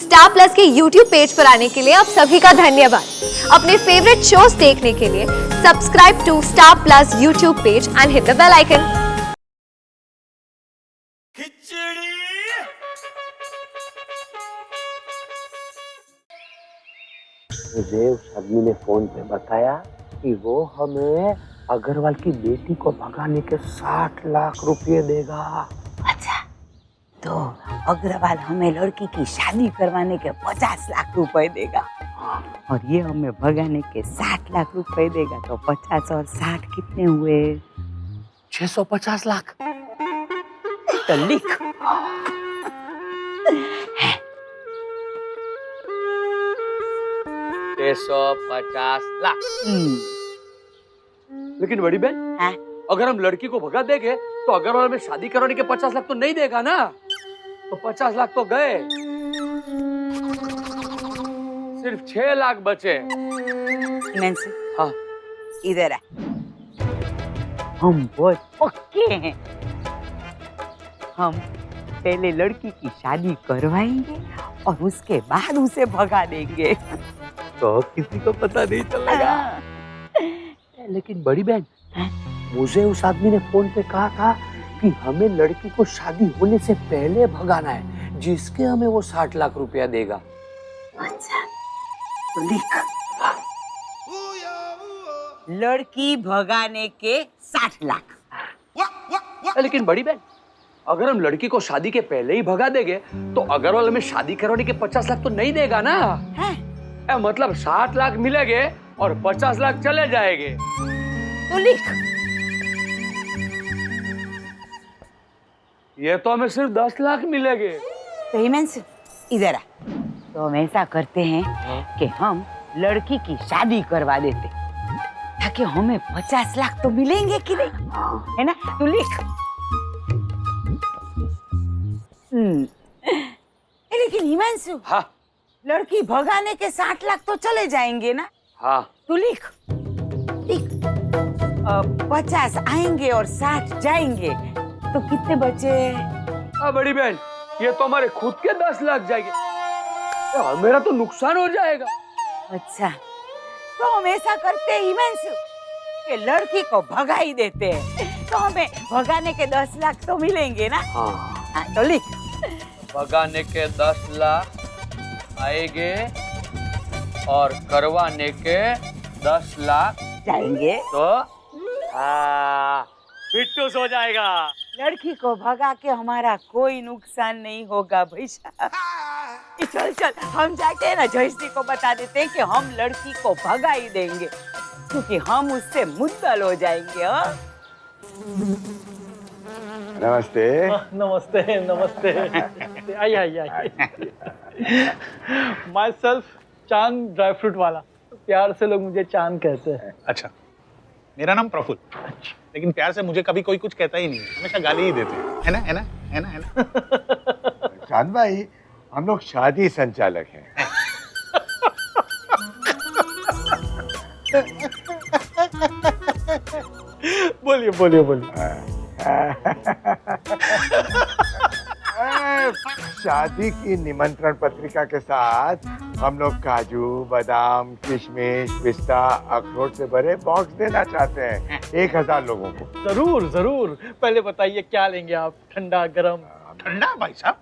Star plus के YouTube page पर आने के लिए आप सभी का धन्यवाद। अपने फेवरेट शोज देखने के लिए subscribe to Star Plus YouTube page and hit the bell icon. मुझे उस आदमी ने फोन पे बताया कि वो हमें अग्रवाल की बेटी को भगाने के 60 लाख रुपए देगा। अच्छा, तो अग्रवाल हमें लड़की की शादी करवाने के 50 लाख रुपए देगा और ये हमें भगाने के 60 लाख रुपए देगा। तो 50 और 60 कितने हुए? 650 लाख। तो लिख। 650 लाख। लेकिन बड़ी बहन, हाँ? अगर हम लड़की को भगा देंगे तो अग्रवाल में शादी करवाने के 50 लाख तो नहीं देगा ना। तो 50 लाख तो गए, सिर्फ 6 लाख बचे। नैन्सी, हाँ, इधर आ। हम बहुत पक्के हैं। हम पहले लड़की की शादी करवाएंगे और उसके बाद उसे भगा देंगे। तो किसी को पता नहीं चलेगा। लेकिन बड़ी बहन, मुझे उस आदमी ने फोन पे कहा था कि हमें लड़की को शादी होने से पहले भगाना है, जिसके हमें वो 60 लाख रुपया देगा। अच्छा, तो लिख। लड़की भगाने के 60 लाख। लेकिन बड़ी बहन, अगर हम लड़की को शादी के पहले ही भगा देंगे तो अग्रवाल में शादी करवाने के 50 लाख तो नहीं देगा ना। मतलब 60 लाख मिलेंगे और 50 लाख चले जाएंगे। तो लिख। ये तो हमें सिर्फ 10 लाख मिलेंगे। तो हिमांशु, इधर आ। तो हम ऐसा करते हैं कि हम लड़की की शादी करवा देते, ताकि हमें 50 लाख तो मिलेंगे कि नहीं, है ना? तू लिख। लेकिन हिमांशु, हाँ, लड़की भगाने के 60 लाख तो चले जाएंगे ना? हाँ। तू लिख। लिख। 50 आएंगे और 60 जाएंगे, तो कितने बचे? बड़ी बहन, ये तो हमारे खुद के 10 लाख जाएंगे। मेरा तो नुकसान हो जाएगा। अच्छा, तो हम ऐसा करते हैं हिमांशु कि लड़की को भगा ही देते हैं, तो हमें भगाने के 10 लाख तो मिलेंगे ना? हाँ, तो लिख। भगाने के 10 लाख आएंगे और करवाने के 10 लाख जाएंगे, तो फिट्टूस हो जाएगा। लड़की को भगा के हमारा कोई नुकसान नहीं होगा भाई साहब। चल चल, हम जाके है ना जयश्री को बता देते हैं कि हम लड़की को भगा ही देंगे, क्योंकि हम उससे मुद्दल हो जाएंगे। नमस्ते। नमस्ते नमस्ते। आइए आइए आइए। माई सेल्फ चांद ड्राई फ्रूट वाला, प्यार से लोग मुझे चांद कहते हैं। अच्छा, मेरा नाम प्रफुल्ल। लेकिन प्यार से मुझे कभी कोई कुछ कहता ही नहीं, हमेशा गाली ही देते हैं। है ना, है ना, है ना, है ना। चांद भाई, हम लोग शादी संचालक हैं। बोलिए बोलिए बोलिए। शादी की निमंत्रण पत्रिका के साथ हम लोग काजू, बादाम, किशमिश, पिस्ता, अखरोट से भरे बॉक्स देना चाहते हैं 1000 लोगों को। जरूर जरूर, पहले बताइए क्या लेंगे आप? ठंडा गरम? ठंडा भाई साहब,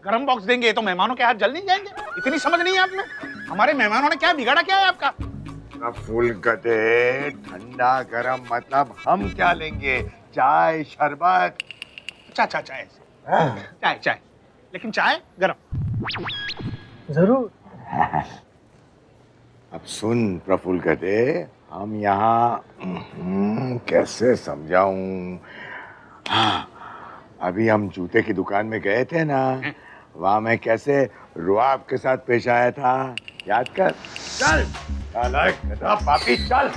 गरम बॉक्स देंगे तो मेहमानों के हाथ जल नहीं जाएंगे? इतनी समझ नहीं है आप में? हमारे मेहमानों ने क्या बिगाड़ा क्या है आपका? फूल गदे, ठंडा गरम मतलब हम क्या लेंगे? चाय, शरबत। चाय चाय चाय, लेकिन चाय गरम। जरूर। अब सुन प्रफुल्ल गदे, हम यहाँ कैसे समझाऊं? हाँ, अभी हम जूते की दुकान में गए थे ना, वहाँ मैं कैसे रुआब के साथ पेश आया था, याद कर। चल पापी, चल।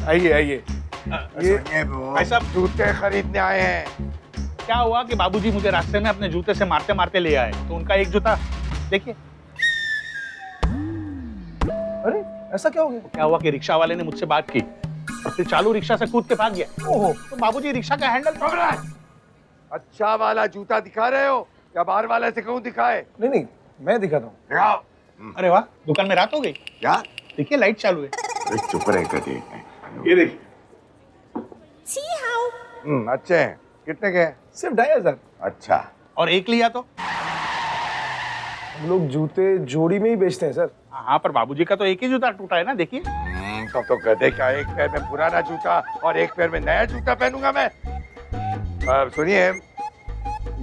आइए आइए। ये भाई साहब, जूते खरीदने आए हैं। क्या हुआ कि बाबूजी मुझे रास्ते में अपने जूते से मारते मारते ले आए, तो उनका एक जूता देखिए। अरे ऐसा क्या हो गया? क्या हुआ कि रिक्शा वाले ने मुझसे बात की, फिर चालू रिक्शा से कूद के भाग गया। ओहो, तो बाबूजी रिक्शा का हैंडल पकड़ रहा है। अच्छा वाला जूता दिखा रहे हो या बाहर वाले से कहूँ दिखाए? नहीं नहीं, मैं दिखाता हूँ। दिखाओ। अरे वाह, दुकान में रात हो गई। क्या? देखिए लाइट चालू है। अरे चुप रहे कभी। ये देखिए। अच्छे हैं। कितने के? सिर्फ 2500। अच्छा। और एक लिया तो? हम लोग जूते जोड़ी में ही बेचते हैं सर। हाँ, पर बाबूजी का तो एक ही जूता टूटा है ना, देखिए। तो गधे का एक पैर में पुराना जूता और एक पैर में नया जूता पहनूंगा मैं। सुनिए,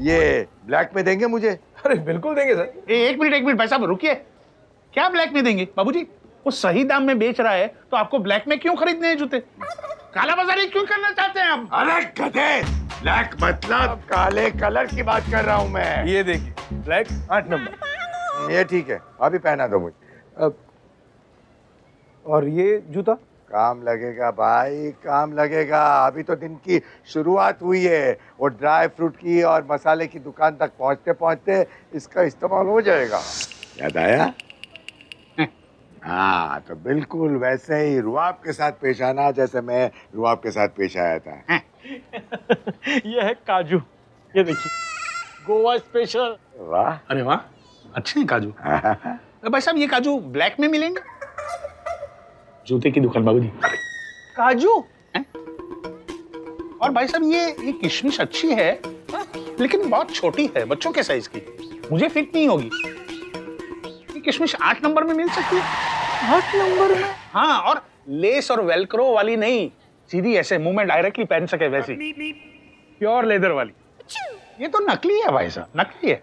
ये ब्लैक में देंगे मुझे? अरे बिल्कुल देंगे सर। एक मिनट भाई साहब, रुकिए। क्या ब्लैक में देंगे बाबूजी? वो सही दाम में बेच रहा है तो आपको ब्लैक में क्यों खरीदने हैं जूते? काला बाजारी क्यों करना चाहते हैं आप? अरे गधे, ब्लैक मतलब काले कलर की बात कर रहा हूँ मैं। ये देखिए, ब्लैक 8 नंबर। ये ठीक है, अभी पहना दो मुझे। अब और ये जूता? काम लगेगा भाई, काम लगेगा। अभी तो दिन की शुरुआत हुई है। वो ड्राई फ्रूट की और मसाले की दुकान तक पहुंचते पहुंचते इसका इस्तेमाल हो जाएगा। याद आया? हाँ, तो बिल्कुल वैसे ही रुआब के साथ पेश आना जैसे मैं रुआब के साथ पेश आया था। ये है काजू, ये देखिए, गोवा स्पेशल। वाह। अरे वाह, अच्छे हैं काजू। भाई साहब, ये काजू ब्लैक में मिलेंगे? जूते की दुकान बाबूजी। काजू? और भाई साहब, ये किशमिश अच्छी है, लेकिन बहुत छोटी है, बच्चों के साइज की, मुझे फिट नहीं होगी। ये किशमिश 8 नंबर में मिल सकती है? 8 नंबर में? हाँ, और लेस और वेलक्रो वाली नहीं, सीधी ऐसे मुंह में डायरेक्टली पहन सके वैसी, प्योर लेदर वाली। ये तो नकली है भाई साहब, नकली है।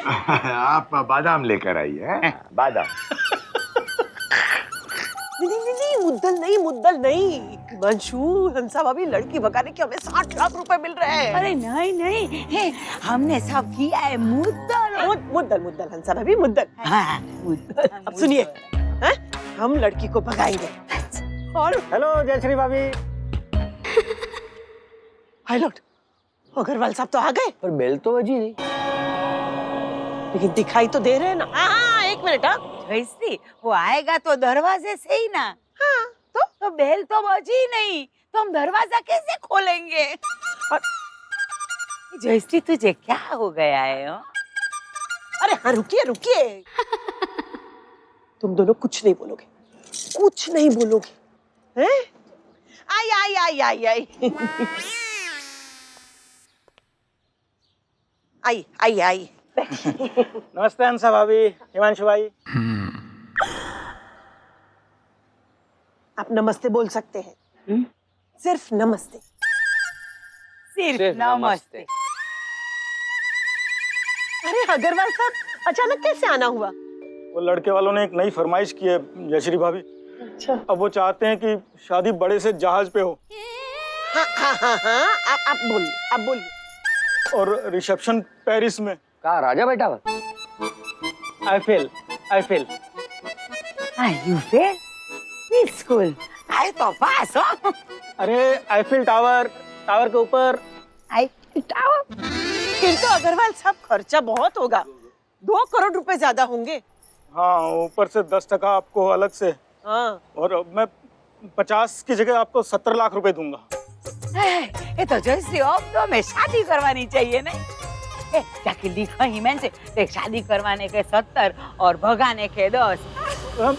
आप बादाम लेकर आइए। बादाम। नहीं, मुद्दल नहीं। मंशू, हंसा भाभी, लड़की भगाने के हमें 60 लाख रुपए मिल रहे हैं। अरे नहीं, हे, हमने सब किया है मुद्दल हंसा भाभी, मुद्दल। हाँ, अब सुनिए, हैं? हम लड़की को भगाएंगे। और हेलो जयश्री भाभी। पायलट, अग्रवाल साहब तो आ गए, पर बेल तो बजी नहीं। लेकिन दिखाई तो दे रहे हैं ना। हाँ, 1 मिनट। जयश्री, वो आएगा तो दरवाजे से ही ना। हाँ, तो बेल तो बजी नहीं, तो हम दरवाजा कैसे खोलेंगे? और जयश्री, तुझे क्या हो गया है? अरे हाँ, रुकिए। तुम दोनों कुछ नहीं बोलोगे, कुछ नहीं बोलोगे, हैं? आई। नमस्ते हंसा भाभी, हिमांशु भाई। आप नमस्ते बोल सकते हैं। सिर्फ नमस्ते। सिर्फ नमस्ते। अरे अग्रवाल साहब, अचानक कैसे आना हुआ? वो लड़के वालों ने एक नई फरमाइश की है जयश्री भाभी। अच्छा। अब वो चाहते हैं कि शादी बड़े से जहाज पे हो। हाँ, आप बोलिए। और रिसेप्शन पेरिस में। कहा राजा बेटा? I fail. You fail? School आई तो पास हो। अरे आईफिल टावर के ऊपर। Eiffel tower? फिर तो अग्रवाल साहब खर्चा बहुत होगा, 2 करोड़ रुपए ज्यादा होंगे। हाँ, ऊपर से 10% आपको अलग से। हाँ। और मैं 50 की जगह आपको 70 लाख रुपए दूंगा। ये तो जयश्री, अब तो हमें शादी करवानी चाहिए नहीं? जाके लिखो हिमेन से, देख, शादी करवाने के 70 और भगाने के 10।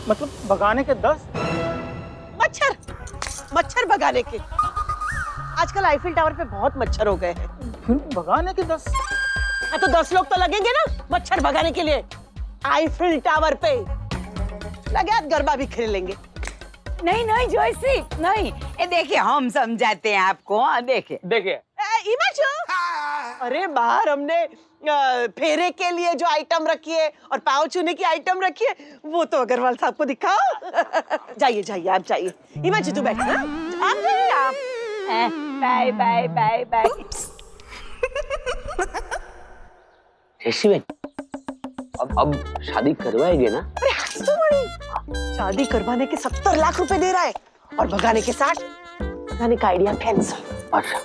मतलब भगाने के 10? मच्छर भगाने के। आजकल आईफिल टावर पे बहुत मच्छर हो गए हैं। फिर भगाने के 10? हाँ, तो 10 लोग तो लगेंगे ना मच्छर भगाने के लिए। आईफिल टावर पे लगे हाथ गरबा भी खेल लेंगे। नहीं जयश्री, नहीं। ये देखिए, हम समझाते हैं आपको। देखिए। हिमांशु, अरे बाहर हमने फेरे के लिए जो आइटम रखी है और पाँव छूने की आइटम रखी है, वो तो अग्रवाल साहब को दिखाओ। जाइए, आप जाइए। हिमांशु, तू बैठ। बाय। जयश्री भाई, अब शादी करवाएंगे ना? अरे हंस तो बड़ी। शादी करवाने के 70 लाख रुपए दे रहा है और भगाने के 60। भगाने का आइडिया कैंसिल। अच्छा,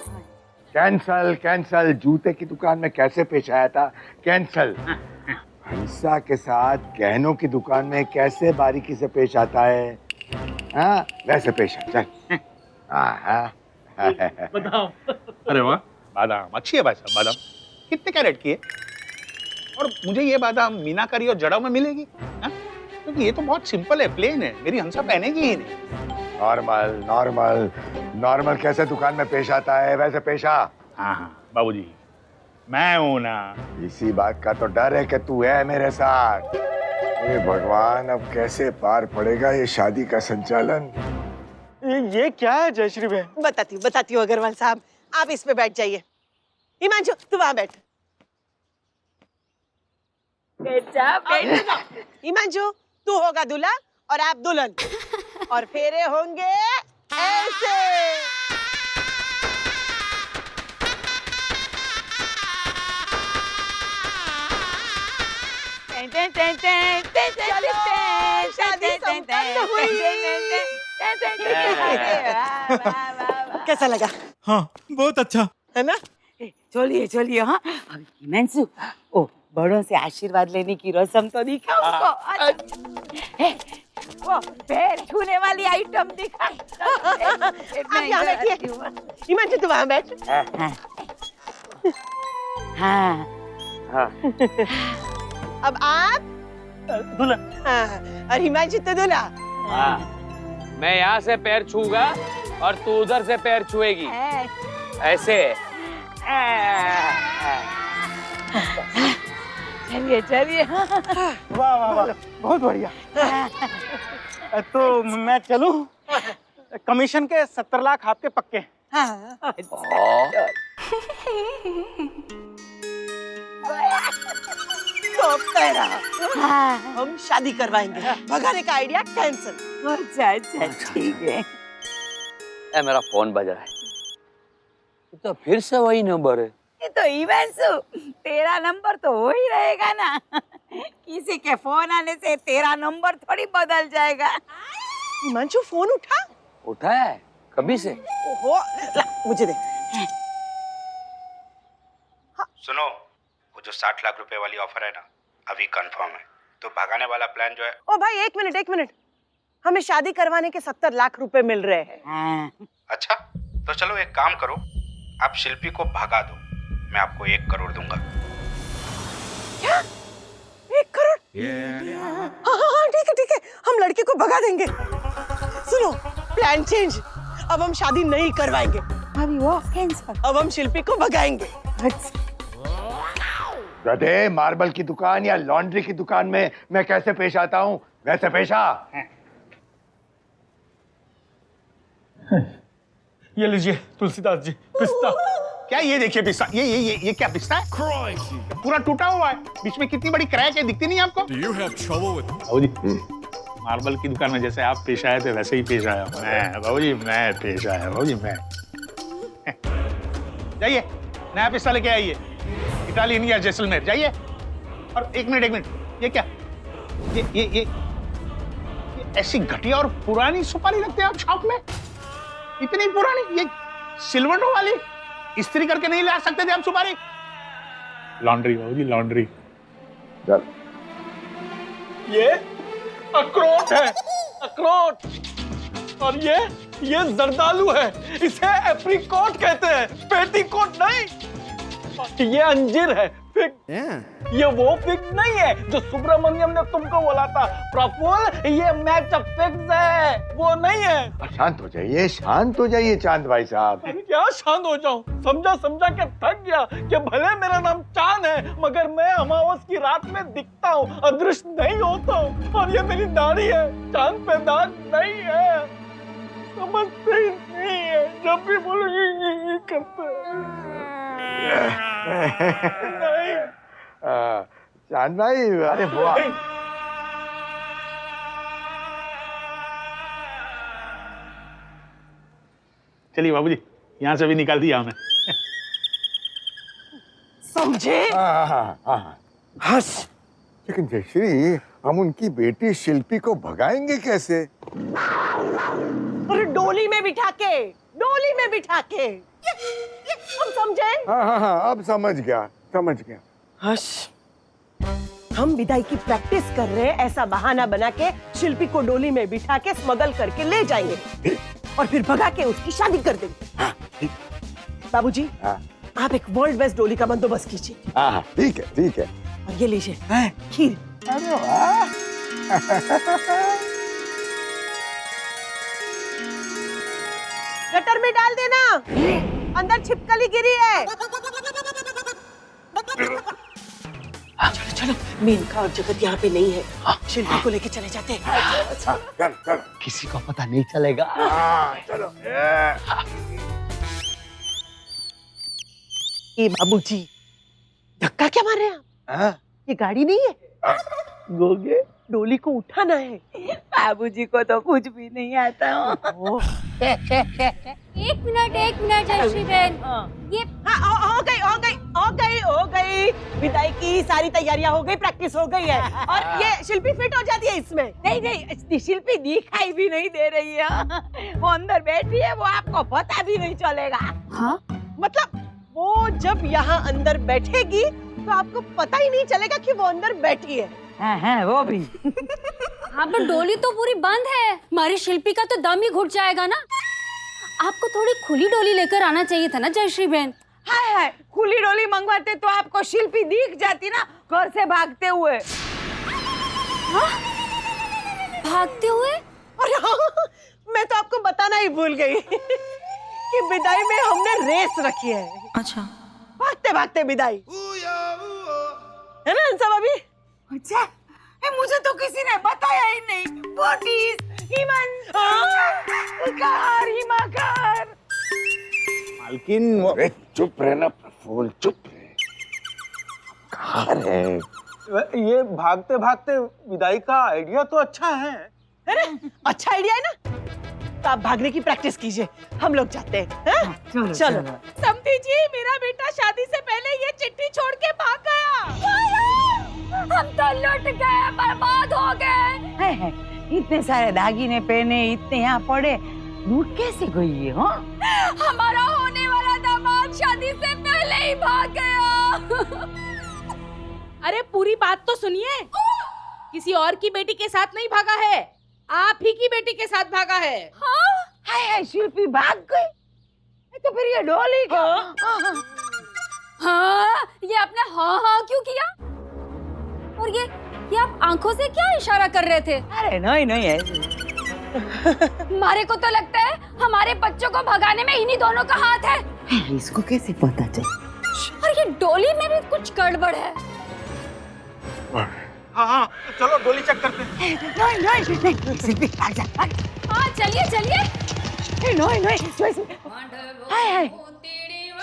कैंसल। जूते की दुकान में कैसे पेश आया था? कैंसल। हंसा के साथ गहनों की दुकान में कैसे बारीकी से पेश आता है, हाँ वैसे पेश आ। चल। बादाम। अरे वाह, बादाम अच्छी है भाई साहब। बादाम कितने कैरेट की है? और मुझे ये बाधा मीनाकारी और जड़ों में मिलेगी, हाँ? क्योंकि ये तो बहुत सिंपल है, प्लेन है, मेरी हंसा पहनेगी ही नहीं। नॉर्मल नॉर्मल नॉर्मल कैसे दुकान में पेश आता है वैसे पेश आ। हाँ बाबूजी, मैं हूं ना। इसी बात का तो डर है कि तू है मेरे साथ। हे भगवान, अब कैसे पार पड़ेगा ये शादी का संचालन। ये क्या है जयश्री बहन? बताती हूँ अग्रवाल साहब, आप इस पे बैठ जाइए। हिमांशु तू वहां बैठ। हिमांशु तू होगा दूल्हा और आप दुल्हन, और फेरे होंगे ऐसे। शादी संपन्न हुई। कैसा लगा? हाँ बहुत अच्छा। है ना? चलिए हाँ। अभी हिमांशु, ओ बड़ों से आशीर्वाद लेने की रस्म तो दिखा उसको। वो पैर छूने वाली आइटम दिखा। आप यहाँ बैठिए। हिमांशु तू वहाँ बैठ। हाँ। अब आप दुल्हन। हाँ, और हिमांशु तो दूल्हा। हाँ, मैं यहाँ से पैर छूगा और तू उधर से पैर छुएगी, ऐसे। चलिए। वाह बहुत बढ़िया। तो मैं चलूं? कमीशन के 70 लाख आपके पक्के। हाँ। तो तेरा हम शादी करवाएंगे, भगाने का आइडिया कैंसिल। अच्छा ठीक है। ए, मेरा फोन बज रहा है। तो फिर से वही नंबर है। ये तो हिमांशु, तेरा नंबर तो हो ही रहेगा ना। किसी के फोन आने से तेरा नंबर थोड़ी बदल जाएगा। हिमांशु फोन उठा है कभी से? ओहो, मुझे दे। सुनो, वो जो 60 लाख रुपए वाली ऑफर है ना, अभी कंफर्म है। तो भगाने वाला प्लान जो है। ओ भाई एक मिनट, हमें शादी करवाने के 70 लाख रुपए मिल रहे हैं। अच्छा, तो चलो एक काम करो, आप शिल्पी को भगा दो, मैं आपको 1 करोड़ दूंगा। क्या? 1 करोड़? हाँ ठीक है, हम लड़के को भगा देंगे। सुनो, प्लान चेंज। अब हम शादी नहीं करवाएंगे, अभी वो कैंसिल। अब हम शिल्पी को भगाएंगे। गधे, मार्बल की दुकान या लॉन्ड्री की दुकान में मैं कैसे पेश आता हूँ वैसे पेश आ। ये लीजिए तुलसीदास जी, पिस्ता। क्या ये देखिए पिस्ता, ये क्या पिस्ता है? पूरा टूटा हुआ है, बीच में कितनी बड़ी क्रैक है, दिखती नहीं आपको? बाबूजी, मार्बल की दुकान में जैसे आप पेश आए थे वैसे ही पेश आया मैं। बाबूजी मैं पेश आया, बाबूजी मैं। जाइए नया पिस्ता लेके आइए, इटालियन या जैसलमेर, जाइए। और एक मिनट, ये क्या? ये ऐसी घटिया और पुरानी सुपारी रखते हैं आप शॉप में? इतनी पुरानी, ये सिल्वर वाली इस्त्री करके नहीं ला सकते थे आप सुपारी? लॉन्ड्री बाबूजी, लॉन्ड्री। ये अखरोट है, अखरोट। और ये जर्दालू है, इसे एप्रिकॉट कहते हैं, पेटीकोट नहीं। ये अंजीर है, फिग। ये वो फिग नहीं है जो सुब्रमण्यम ने तुमको बोला था। प्रफुल्ल, ये मैच ऑफ फिग्स है, वो नहीं है। शांत हो जाइए चांद भाई साहब। क्या शांत हो जाऊं? समझा के थक गया कि भले मेरा नाम चांद है, मगर मैं अमावस की रात में दिखता हूँ, अदृश्य नहीं होता हूँ। और ये मेरी दाढ़ी है, चांद पे दाग नहीं है। समझते ही नहीं है, जब भी बोलो ये करते नहीं। चांद भाई, अरे वाह। चलिए बाबूजी, यहाँ से भी निकाल दिया हमें। समझे? हंस। लेकिन जयश्री, हम उनकी बेटी शिल्पी को भगाएंगे कैसे? अरे डोली में बिठा के। हम समझे? हाँ, अब समझ गया। हश। हम विदाई की प्रैक्टिस कर रहे हैं, ऐसा बहाना बना के शिल्पी को डोली में बिठा के स्मगल करके ले जाएंगे और फिर भगा के उसकी शादी कर देंगे। बाबूजी, आप एक वर्ल्ड बेस्ट डोली का बंदोबस्त कीजिए। ठीक है। और ये लीजिए खीर। अरे वाह गटर में डाल देना, अंदर छिपकली गिरी है। चलो चलो, मेनका और जगत यहाँ पे नहीं है, शिल्पी को लेके चले जाते हैं। चल किसी को पता नहीं चलेगा। चलो ये बाबूजी धक्का क्या मार रहे हैं आप? ये गाड़ी नहीं है, गोगे डोली को उठाना है। बाबूजी को तो कुछ भी नहीं आता। एक मिनट जयश्री बहन, ये हाँ, हो गई। विदाई की सारी तैयारियां हो गई, प्रैक्टिस हो गई है और ये शिल्पी फिट हो जाती है इसमें। नहीं, शिल्पी दिखाई भी नहीं दे रही है। वो अंदर बैठी है, वो आपको पता भी नहीं चलेगा। हाँ? मतलब वो जब यहाँ अंदर बैठेगी तो आपको पता ही नहीं चलेगा कि वो अंदर बैठी है। हाँ, वो भी। हाँ, पर डोली तो पूरी बंद है। हमारी शिल्पी का तो दम ही घुट जाएगा ना। आपको थोड़ी खुली डोली लेकर आना चाहिए था ना जयश्री बहन। हाय, खुली डोली मंगवाते तो आपको शिल्पी दिख जाती ना, घर से भागते हुए। हाँ? भागते हुए? और हाँ, मैं तो आपको बताना ही भूल गई कि विदाई में हमने रेस रखी है। अच्छा, भागते भागते विदाई है ना अंसा भाभी? अच्छा, मुझे तो किसी ने बताया ही नहीं। What is हिमाकार। मालकिन अरे चुप रहना प्रफुल्ल, चुप रहे। कहाँ रहे? ये भागते भागते विदाई का आइडिया तो अच्छा है। अरे अच्छा आइडिया है ना, तो आप भागने की प्रैक्टिस कीजिए, हम लोग जाते हैं। चलो। समधी जी, मेरा बेटा शादी से पहले ये चिट्ठी छोड़ के भाग गया। हम तो लुट गए, बर्बाद हो गए। इतने सारे दागिने पहने, इतने यहाँ पड़े, लूट कैसे गई ये? हाँ, हमारा होने वाला दामाद शादी से पहले ही भाग गया। अरे पूरी बात तो सुनिए। किसी और की बेटी के साथ नहीं भागा है, आप ही की बेटी के साथ भागा है। हाय, शिल्पी भाग गई। तो फिर ये डोली को हाँ, ये आपने हाँ क्यों किया? और ये आप आंखों से क्या इशारा कर रहे थे? अरे नहीं ऐसे। हमारे को तो लगता है हमारे बच्चों को भगाने में इन्हीं दोनों का हाथ है। इसको कैसे पता चले? और ये डोली में भी कुछ गड़बड़ है। हाँ, चलो डोली चेक करते हैं। नहीं, शिल्पी भाग जा। हाँ, चलिए। हाय,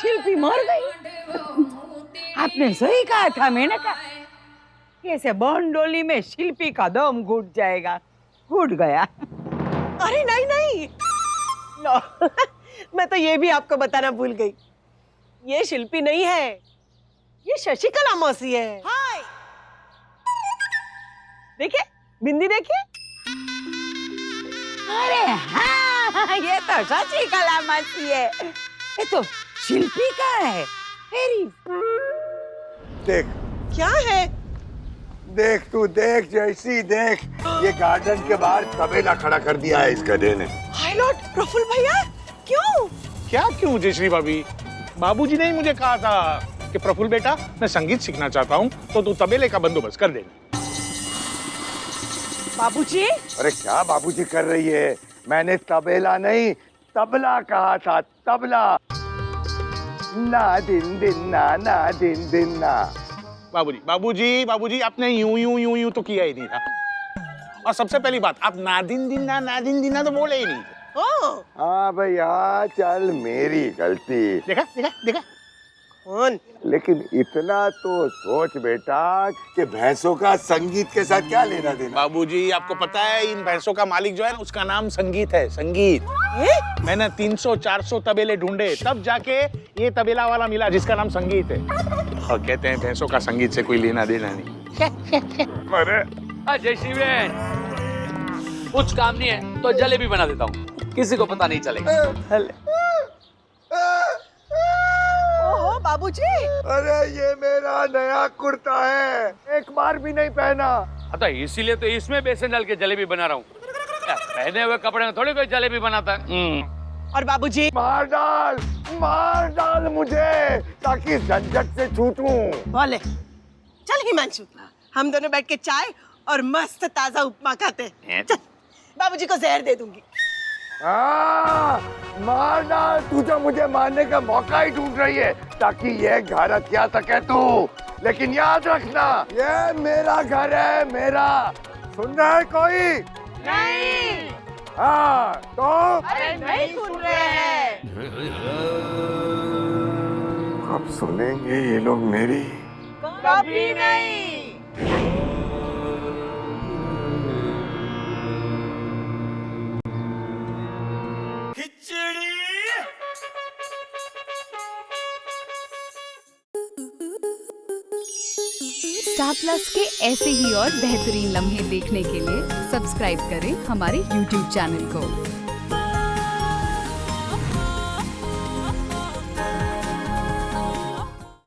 शिल्पी मर गई। आपने सही कहा था, मैंने कहा कैसे बॉन्ड डोली में शिल्पी का दम घुट जाएगा। घुट गया। अरे नहीं नो, मैं तो ये भी आपको बताना भूल गई, ये शिल्पी नहीं है, ये शशिकला मौसी है। हाय, देखिए बिंदी, देखिए। अरे हाँ, ये तो शशिकला मौसी है। ये तो शिल्पी का है। देख क्या है? देख, तू देख जैसी देख, ये गार्डन के बाहर तबेला खड़ा कर दिया है इस गधे ने। हाय लॉर्ड प्रफुल्ल भैया, क्यों? क्या क्यों जयश्री भाभी? बाबूजी ने ही मुझे कहा था कि प्रफुल्ल बेटा, मैं संगीत सीखना चाहता हूँ, तो तू तबेले का बंदोबस्त कर देना। बाबूजी? अरे क्या बाबूजी कर रही है? मैंने तबेला नहीं तबला कहा था, तबला। ना दिन दिन ना। बाबूजी आपने यूं तो किया ही नहीं था। और सबसे पहली बात, आप नादिन दिना तो बोले ही नहीं थे। हाँ भैया, चल मेरी गलती। देखा कौन? लेकिन इतना तो सोच बेटा कि भैंसों का संगीत के साथ क्या लेना देना। बाबूजी, आपको पता है इन भैंसों का मालिक जो है ना, उसका नाम संगीत है, संगीत। मैंने 300-400 तबेले ढूंढे, तब जाके ये तबेला वाला मिला जिसका नाम संगीत है। और कहते हैं भैंसों का संगीत से कोई लेना देना नहीं। अरे जयश्री बहन, कुछ काम नहीं है तो जलेबी बना देता हूँ, किसी को पता नहीं चलेगा। ओहो बाबूजी, अरे ये मेरा नया कुर्ता है, एक बार भी नहीं पहना। तो इसीलिए तो इसमें बेसन डाल के जलेबी बना रहा हूँ। पहने हुए कपड़े में थोड़ी कोई जलेबी बनाता है। और बाबूजी? मार डाल मुझे, ताकि झंझट से छूटूं। बोले चल हिमांशु, हम दोनों बैठ के चाय और मस्त ताजा उपमा खाते हैं। चल, बाबूजी को जहर दे दूंगी। मारना, तू तो मुझे मारने का मौका ही ढूंढ रही है ताकि ये घर हथिया सके तू। लेकिन याद रखना, ये मेरा घर है, मेरा। सुन रहा है कोई? नहीं। हाँ तो अरे नहीं सुन रहे हैं। अब सुनेंगे ये लोग मेरी। कभी नहीं। स्टार प्लस के ऐसे ही और बेहतरीन लम्हे देखने के लिए सब्सक्राइब करें हमारे YouTube चैनल को।